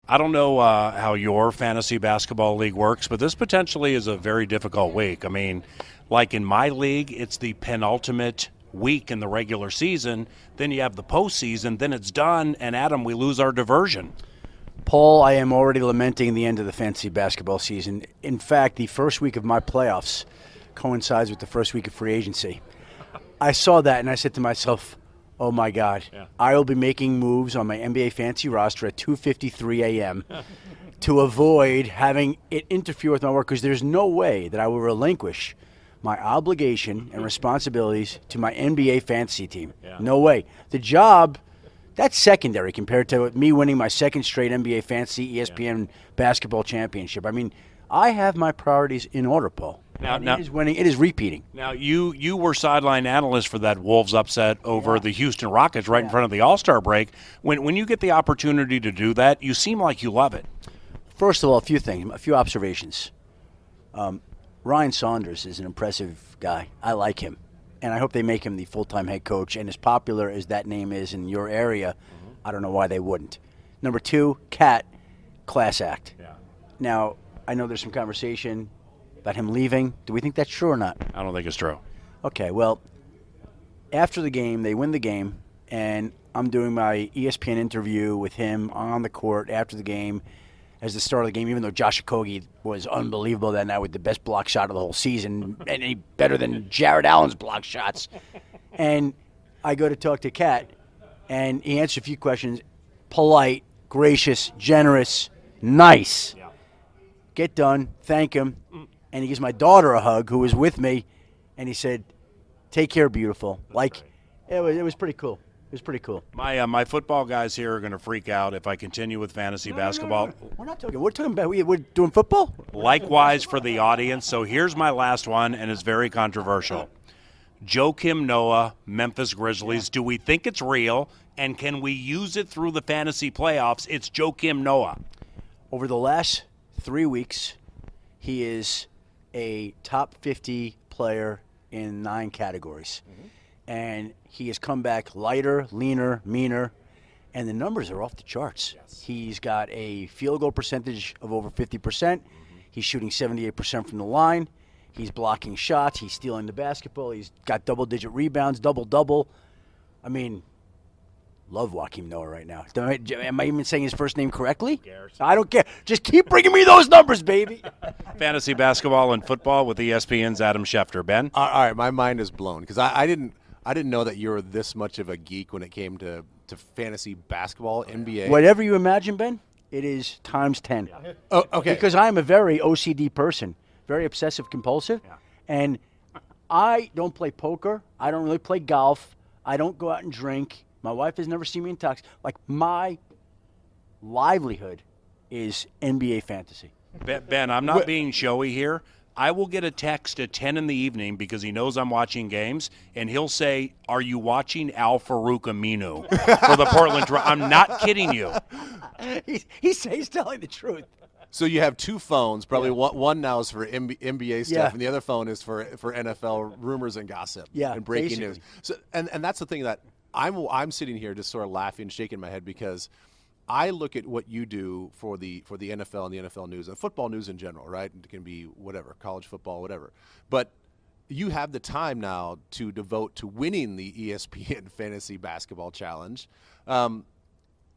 I don't know how your fantasy basketball league works, but this potentially is a very difficult week. I mean, like in my league, it's the penultimate week in the regular season. Then you have the postseason. Then it's done. And, Adam, we lose our diversion. Paul, I am already lamenting the end of the fantasy basketball season. In fact, the first week of my playoffs coincides with the first week of free agency. I saw that, and I said to myself, oh, my God, I will be making moves on my NBA fantasy roster at 2:53 a.m. to avoid having it interfere with my work, because there's no way that I will relinquish my obligation and responsibilities to my NBA fantasy team. Yeah. No way. The job, that's secondary compared to me winning my second straight NBA fantasy ESPN basketball championship. I mean, I have my priorities in order, Paul. Now, it is winning. It is repeating. Now, you were sideline analyst for that Wolves upset over the Houston Rockets right in front of the All-Star break. When you get the opportunity to do that, you seem like you love it. First of all, a few things, a few observations. Ryan Saunders is an impressive guy. I like him, and I hope they make him the full-time head coach. And as popular as that name is in your area, I don't know why they wouldn't. Number two, Cat, class act. Yeah. Now, I know there's some conversation about him leaving. Do we think that's true or not? I don't think it's true. Okay, well, after the game, they win the game, and I'm doing my ESPN interview with him on the court after the game as the start of the game, even though Josh Okogie was unbelievable that night with the best block shot of the whole season, and he better than Jared Allen's block shots. And I go to talk to Kat, and he answered a few questions. Polite, gracious, generous, nice. Yeah. Get done, thank him, and he gives my daughter a hug, who was with me, and he said, "Take care, beautiful." Like, it was pretty cool. It was pretty cool. My football guys here are going to freak out if I continue with fantasy basketball. No. We're not talking. We're talking about we're doing football. Likewise for the audience. So here's my last one, and it's very controversial. Joakim Noah, Memphis Grizzlies. Do we think it's real, and can we use it through the fantasy playoffs? It's Joakim Noah. Over the last 3 weeks, he is a top 50 player in 9 categories. Mm-hmm. And he has come back lighter, leaner, meaner, and the numbers are off the charts. Yes. He's got a field goal percentage of over 50%. Mm-hmm. He's shooting 78% from the line. He's blocking shots. He's stealing the basketball. He's got double-digit rebounds, double-double. I mean, love Joakim Noah right now. Am I even saying his first name correctly? I don't care. Just keep bringing me those numbers, baby. Fantasy basketball and football with ESPN's Adam Schefter. Ben? All right, my mind is blown because I didn't know that you were this much of a geek when it came to fantasy basketball, NBA. Whatever you imagine, Ben, it is times 10. Yeah. Oh, okay. Because I'm a very OCD person, very obsessive-compulsive, and I don't play poker. I don't really play golf. I don't go out and drink. My wife has never seen me intoxicated. Like, my livelihood is NBA fantasy. Ben, I'm not being showy here. I will get a text at 10 in the evening because he knows I'm watching games, and he'll say, "Are you watching Al Farouk Aminu for the Portland Trail?" I'm not kidding you. He's telling the truth. So you have 2 phones. Probably one now is for NBA stuff, and the other phone is for NFL rumors and gossip and breaking news. So and that's the thing that I'm sitting here just sort of laughing, shaking my head because I look at what you do for the NFL and the NFL news and football news in general, right? It can be whatever, college football, whatever. But you have the time now to devote to winning the ESPN Fantasy Basketball Challenge. Now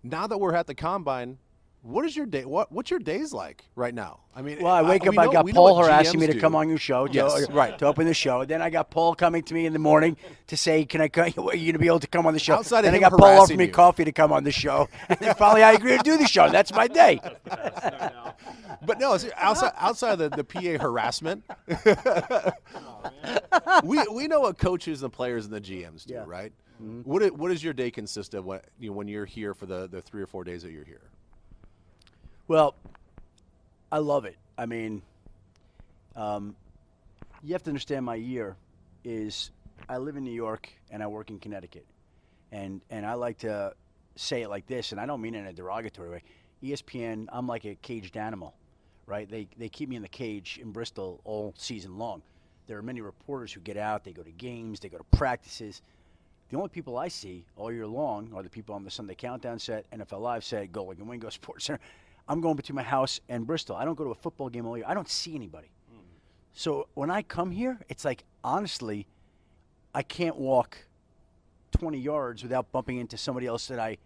that we're at the Combine, what is your day? What's your days like right now? I mean, well, I wake up. I got Paul harassing me to come on your show, to open the show. Then I got Paul coming to me in the morning to say, "Can I? Are you going to be able to come on the show?" Outside then of I got Paul offering me you. coffee to come on the show, and then finally I agreed to do the show. That's my day. But no, outside of the PA harassment, we know what coaches and players and the GMs do, right? Mm-hmm. What does your day consist of when you're here for the 3 or 4 days that you're here? Well, I love it. I mean, you have to understand my year is I live in New York and I work in Connecticut. And I like to say it like this, and I don't mean it in a derogatory way. ESPN, I'm like a caged animal, right? They keep me in the cage in Bristol all season long. There are many reporters who get out, they go to games, they go to practices. The only people I see all year long are the people on the Sunday Countdown set, NFL Live set, Go Like and Wingo Sports Center. I'm going between my house and Bristol. I don't go to a football game all year. I don't see anybody. So when I come here, it's like, honestly, I can't walk 20 yards without bumping into somebody else that I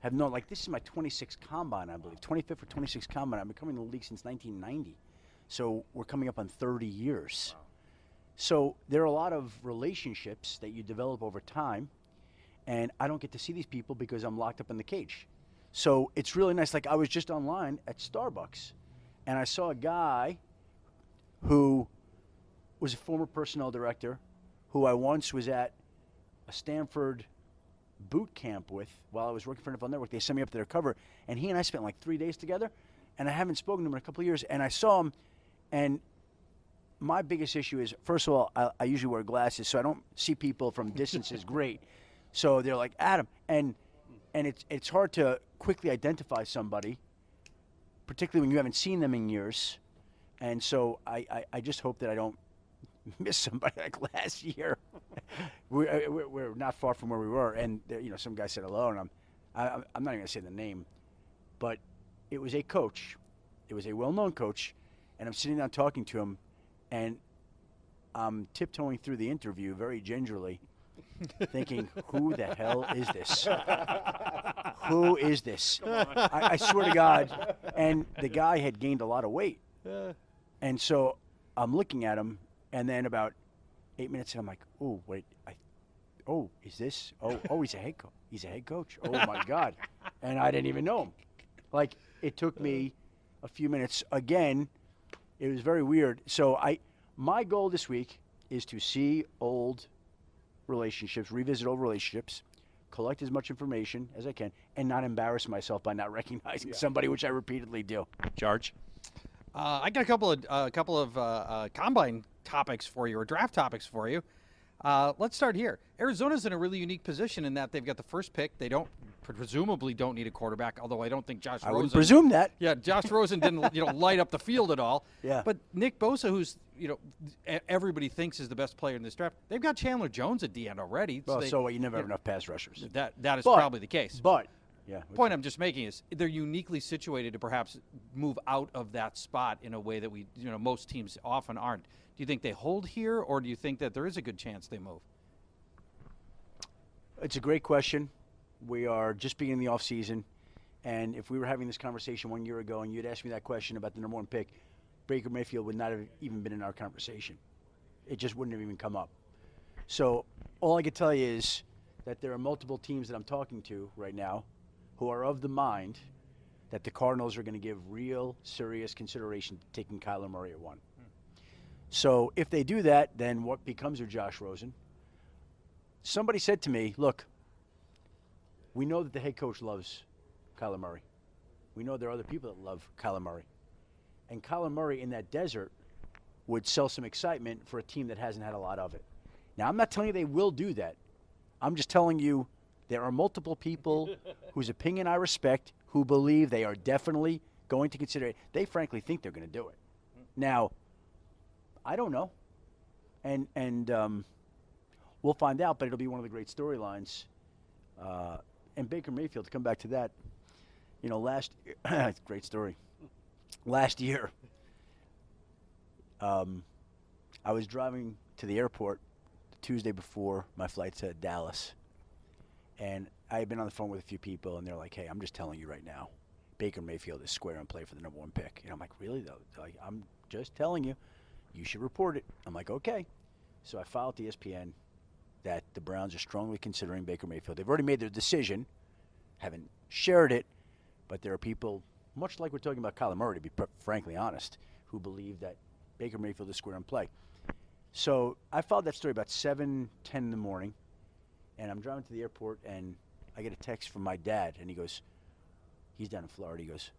have known. Like, this is my 26th combine, I believe. 25th or 26th combine. I've been coming to the league since 1990. So we're coming up on 30 years. Wow. So there are a lot of relationships that you develop over time, and I don't get to see these people because I'm locked up in the cage. So it's really nice. Like, I was just online at Starbucks, and I saw a guy who was a former personnel director who I once was at a Stanford boot camp with while I was working for NFL Network. They sent me up to their cover, and he and I spent like 3 days together, and I haven't spoken to him in a couple of years. And I saw him, and my biggest issue is, first of all, I usually wear glasses, so I don't see people from distances great. So they're like, Adam, and it's hard to quickly identify somebody, particularly when you haven't seen them in years. And so I just hope that I don't miss somebody like last year. We're not far from where we were, and some guy said hello, and I'm not even going to say the name, but it was a coach. It was a well-known coach, and I'm sitting down talking to him, and I'm tiptoeing through the interview very gingerly, thinking, who the hell is this? Who is this? I swear to God. And the guy had gained a lot of weight. And so I'm looking at him, and then about 8 minutes in, I'm like, oh, wait, is this? Oh, he's a head coach. He's a head coach. Oh, my God. And I didn't even know him. Like, it took me a few minutes. Again, it was very weird. So my goal this week is to see old relationships, revisit old relationships, collect as much information as I can, and not embarrass myself by not recognizing somebody, which I repeatedly do. George? I got a couple of combine topics for you, or draft topics for you. Let's start here. Arizona's in a really unique position in that they've got the first pick. They presumably don't need a quarterback, although I don't think Josh Rosen. I wouldn't presume that. Yeah, Josh Rosen didn't light up the field at all. Yeah. But Nick Bosa, who's everybody thinks is the best player in this draft, they've got Chandler Jones at the end already. Well, so what? You never have enough pass rushers. That is probably the case. But yeah. The point I'm just making is they're uniquely situated to perhaps move out of that spot in a way that most teams often aren't. Do you think they hold here, or do you think that there is a good chance they move? It's a great question. We are just beginning the offseason, and if we were having this conversation 1 year ago and you'd asked me that question about the number one pick, Baker Mayfield would not have even been in our conversation. It just wouldn't have even come up. So all I can tell you is that there are multiple teams that I'm talking to right now who are of the mind that the Cardinals are going to give real, serious consideration to taking Kyler Murray at 1. So if they do that, then what becomes of Josh Rosen? Somebody said to me, look, we know that the head coach loves Kyler Murray. We know there are other people that love Kyler Murray. And Kyler Murray in that desert would sell some excitement for a team that hasn't had a lot of it. Now, I'm not telling you they will do that. I'm just telling you there are multiple people whose opinion I respect who believe they are definitely going to consider it. They frankly think they're going to do it. Now, I don't know. And we'll find out, but it'll be one of the great storylines. And Baker Mayfield, to come back to that, last year, great story. Last year, I was driving to the airport the Tuesday before my flight to Dallas, and I had been on the phone with a few people, and they're like, hey, I'm just telling you right now, Baker Mayfield is square on play for the number one pick. And I'm like, really, though? They're like, I'm just telling you. You should report it. I'm like, okay. So I filed to ESPN that the Browns are strongly considering Baker Mayfield. They've already made their decision, haven't shared it, but there are people, much like we're talking about Kyler Murray, to be frankly honest, who believe that Baker Mayfield is square on play. So I filed that story about 7:10 in the morning, and I'm driving to the airport, and I get a text from my dad, and he goes, he's down in Florida, he goes,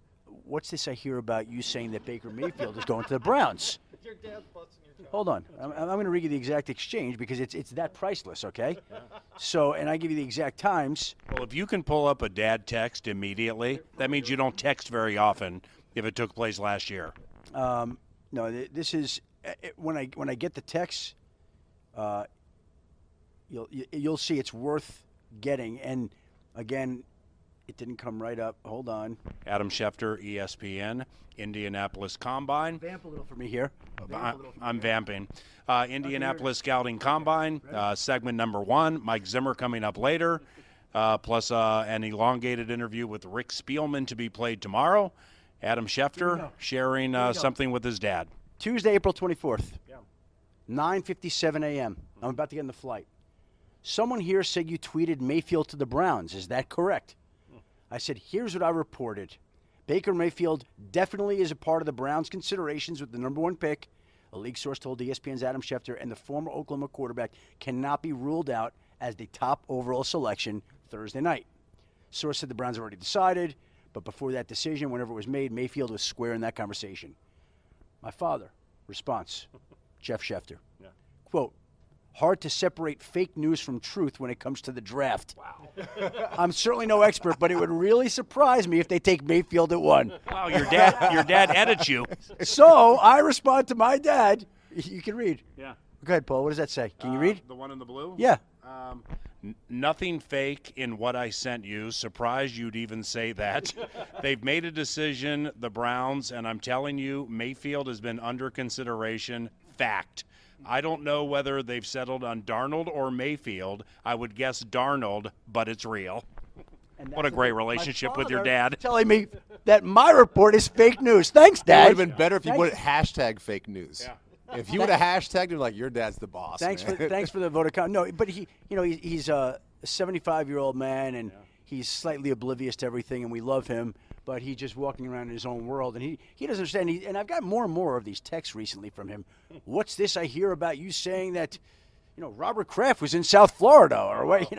what's this I hear about you saying that Baker Mayfield is going to the Browns? Your dad's busting your job. Hold on. I'm going to read you the exact exchange because it's that priceless, okay? So, and I give you the exact times. Well, if you can pull up a dad text immediately, that means you don't text very often if it took place last year. No, this is when I get the text, you'll see it's worth getting. And again, It didn't come right up. Hold on. Adam Schefter, ESPN, Indianapolis Combine. Vamp a little for me here. I'm vamping. Indianapolis Scouting Combine, segment number 1. Mike Zimmer coming up later, plus an elongated interview with Rick Spielman to be played tomorrow. Adam Schefter sharing something with his dad. Tuesday, April 24th, 9:57 a.m. I'm about to get in the flight. Someone here said you tweeted Mayfield to the Browns. Is that correct? I said, here's what I reported. Baker Mayfield definitely is a part of the Browns' considerations with the number 1 pick. A league source told ESPN's Adam Schefter, and the former Oklahoma quarterback cannot be ruled out as the top overall selection Thursday night. Source said the Browns have already decided, but before that decision, whenever it was made, Mayfield was square in that conversation. My father, response, Jeff Schefter. Yeah. Quote, hard to separate fake news from truth when it comes to the draft. Wow. I'm certainly no expert, but it would really surprise me if they take Mayfield at 1. Wow, your dad edits you. So I respond to my dad. You can read. Yeah. Go ahead, Paul. What does that say? Can you read? The one in the blue? Yeah. Nothing fake in what I sent you. Surprised you'd even say that. They've made a decision, the Browns, and I'm telling you, Mayfield has been under consideration. Fact. I don't know whether they've settled on Darnold or Mayfield. I would guess Darnold, but it's real. What a great relationship with your dad. Telling me that my report is fake news. Thanks, Dad. It would have been better if you would have hashtag fake news. Yeah. If you would have hashtagged him, like, your dad's the boss. Thanks for the vote of confidence. No, but he's a 75-year-old man, and he's slightly oblivious to everything, and we love him. But he's just walking around in his own world, and he doesn't understand. And I've got more and more of these texts recently from him. What's this I hear about you saying that, Robert Kraft was in South Florida, or what?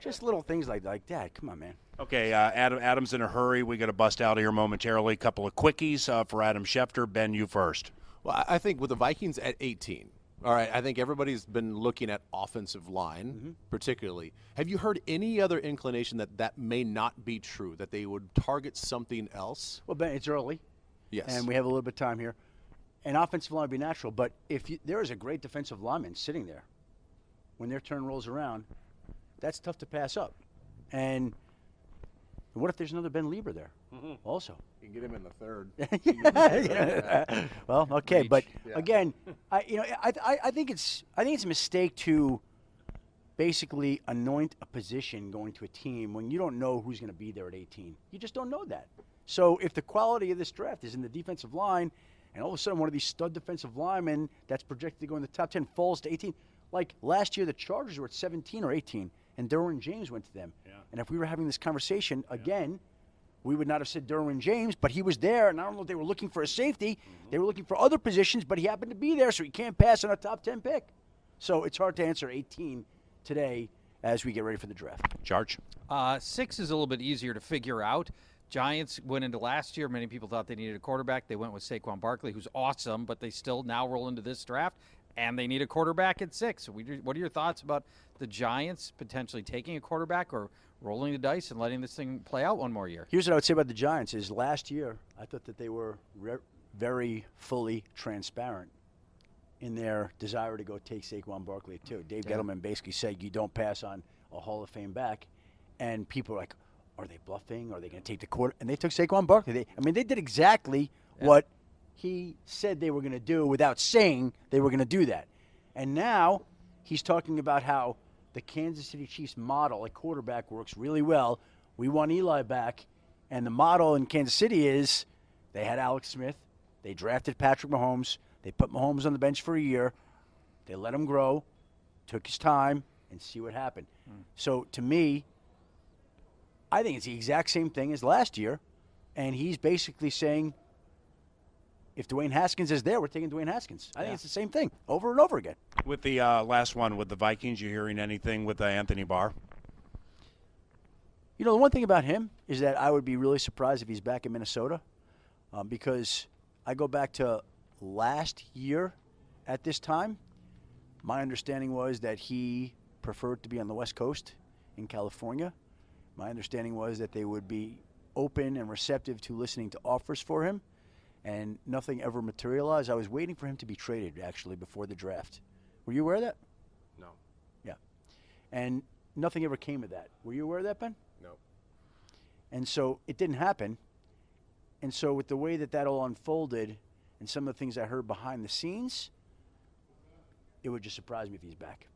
Just little things like that. Like, Dad, come on, man. Okay, Adam's in a hurry. We got to bust out of here momentarily. A couple of quickies for Adam Schefter. Ben, you first. Well, I think with the Vikings at 18. All right, I think everybody's been looking at offensive line, particularly. Have you heard any other inclination that may not be true, that they would target something else? Well, Ben, it's early. Yes. And we have a little bit of time here. An offensive line would be natural, but there is a great defensive lineman sitting there. When their turn rolls around, that's tough to pass up. And what if there's another Ben Lieber there also? You can get him in the 3rd. Well, okay, but again, I think it's a mistake to basically anoint a position going to a team when you don't know who's going to be there at 18. You just don't know that. So if the quality of this draft is in the defensive line, and all of a sudden one of these stud defensive linemen that's projected to go in the top 10 falls to 18, like last year the Chargers were at 17 or 18, and Derwin James went to them. Yeah. And if we were having this conversation again, we would not have said Derwin James, but he was there, and I don't know if they were looking for a safety. They were looking for other positions, but he happened to be there, so he can't pass on a top 10 pick. So it's hard to answer 18 today as we get ready for the draft. Charge. 6 is a little bit easier to figure out. Giants went into last year. Many people thought they needed a quarterback. They went with Saquon Barkley, who's awesome, but they still now roll into this draft, and they need a quarterback at 6. So what are your thoughts about the Giants potentially taking a quarterback or rolling the dice and letting this thing play out one more year? Here's what I would say about the Giants is last year I thought that they were very fully transparent in their desire to go take Saquon Barkley too. Dave Gettleman basically said you don't pass on a Hall of Fame back, and people are like, are they bluffing? Are they going to take the quarter? And they took Saquon Barkley. They did exactly what he said they were going to do without saying they were going to do that. And now he's talking about how the Kansas City Chiefs model at quarterback works really well. We want Eli back, and the model in Kansas City is they had Alex Smith. They drafted Patrick Mahomes. They put Mahomes on the bench for a year. They let him grow, took his time, and see what happened. So to me, I think it's the exact same thing as last year, and he's basically saying, if Dwayne Haskins is there, we're taking Dwayne Haskins. I think it's the same thing over and over again. With the last one, with the Vikings, you hearing anything with Anthony Barr? The one thing about him is that I would be really surprised if he's back in Minnesota because I go back to last year at this time. My understanding was that he preferred to be on the West Coast in California. My understanding was that they would be open and receptive to listening to offers for him, and nothing ever materialized. I was waiting for him to be traded, actually, before the draft. Were you aware of that? No. Yeah. And nothing ever came of that. Were you aware of that, Ben? No. And so it didn't happen. And so with the way that all unfolded and some of the things I heard behind the scenes, it would just surprise me if he's back.